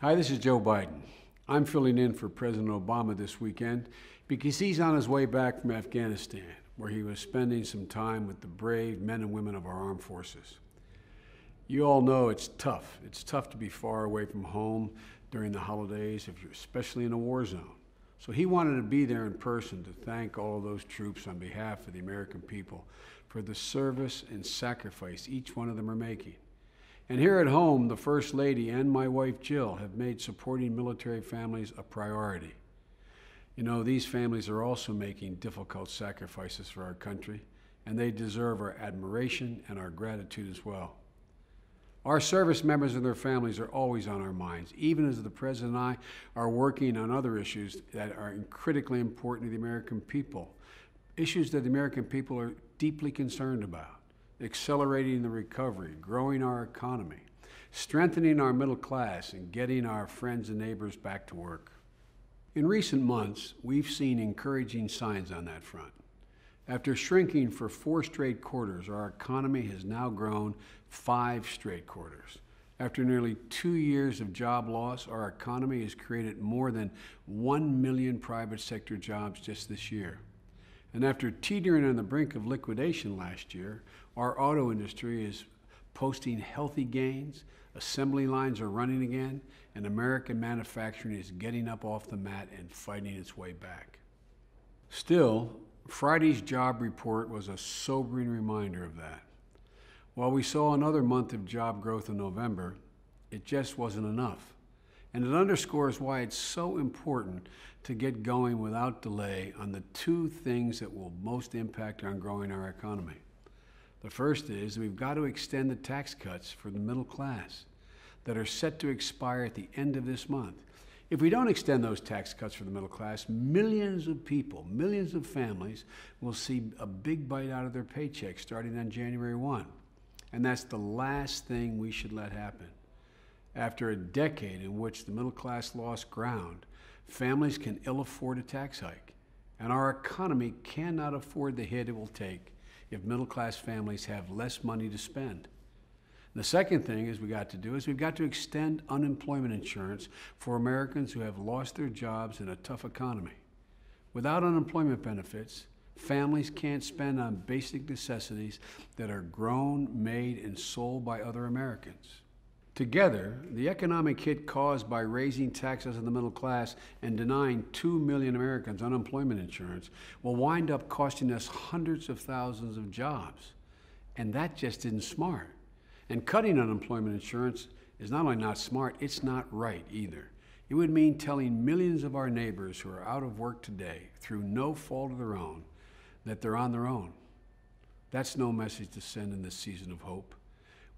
Hi, this is Joe Biden. I'm filling in for President Obama this weekend because he's on his way back from Afghanistan, where he was spending some time with the brave men and women of our armed forces. You all know it's tough. It's tough to be far away from home during the holidays, especially in a war zone. So he wanted to be there in person to thank all of those troops on behalf of the American people for the service and sacrifice each one of them are making. And here at home, the First Lady and my wife Jill have made supporting military families a priority. You know, these families are also making difficult sacrifices for our country, and they deserve our admiration and our gratitude as well. Our service members and their families are always on our minds, even as the President and I are working on other issues that are critically important to the American people, issues that the American people are deeply concerned about. Accelerating the recovery, growing our economy, strengthening our middle class, and getting our friends and neighbors back to work. In recent months, we've seen encouraging signs on that front. After shrinking for 4 straight quarters, our economy has now grown 5 straight quarters. After nearly 2 years of job loss, our economy has created more than 1 million private sector jobs just this year. And after teetering on the brink of liquidation last year, our auto industry is posting healthy gains, assembly lines are running again, and American manufacturing is getting up off the mat and fighting its way back. Still, Friday's job report was a sobering reminder of that. While we saw another month of job growth in November, it just wasn't enough. And it underscores why it's so important to get going without delay on the 2 things that will most impact on growing our economy. The first is we've got to extend the tax cuts for the middle class that are set to expire at the end of this month. If we don't extend those tax cuts for the middle class, millions of people, millions of families will see a big bite out of their paycheck starting on January 1. And that's the last thing we should let happen. After a decade in which the middle class lost ground, families can ill afford a tax hike, and our economy cannot afford the hit it will take if middle class families have less money to spend. The second thing we've got to extend unemployment insurance for Americans who have lost their jobs in a tough economy. Without unemployment benefits, families can't spend on basic necessities that are grown, made, and sold by other Americans. Together, the economic hit caused by raising taxes on the middle class and denying 2 million Americans unemployment insurance will wind up costing us hundreds of thousands of jobs. And that just isn't smart. And cutting unemployment insurance is not only not smart, it's not right either. It would mean telling millions of our neighbors who are out of work today through no fault of their own that they're on their own. That's no message to send in this season of hope.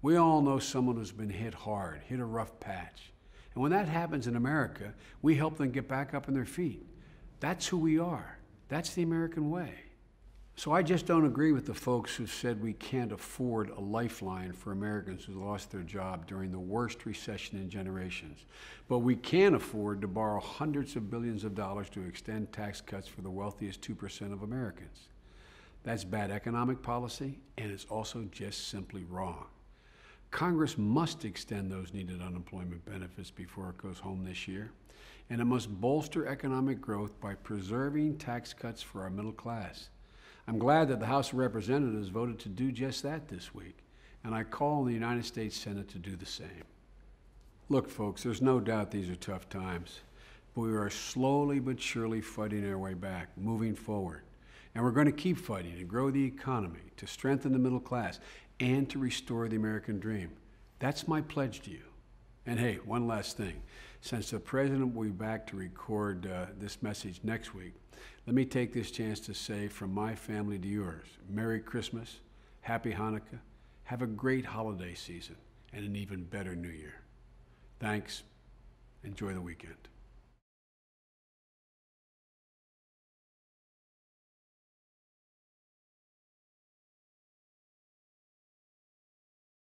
We all know someone who's been hit hard, hit a rough patch. And when that happens in America, we help them get back up on their feet. That's who we are. That's the American way. So I just don't agree with the folks who said we can't afford a lifeline for Americans who lost their job during the worst recession in generations. But we can afford to borrow hundreds of billions of dollars to extend tax cuts for the wealthiest 2% of Americans. That's bad economic policy, and it's also just simply wrong. Congress must extend those needed unemployment benefits before it goes home this year, and it must bolster economic growth by preserving tax cuts for our middle class. I'm glad that the House of Representatives voted to do just that this week, and I call on the United States Senate to do the same. Look, folks, there's no doubt these are tough times, but we are slowly but surely fighting our way back, moving forward. And we're going to keep fighting to grow the economy, to strengthen the middle class, and to restore the American dream. That's my pledge to you. And hey, one last thing. Since the President will be back to record this message next week, let me take this chance to say from my family to yours, Merry Christmas, Happy Hanukkah, have a great holiday season, and an even better New Year. Thanks. Enjoy the weekend.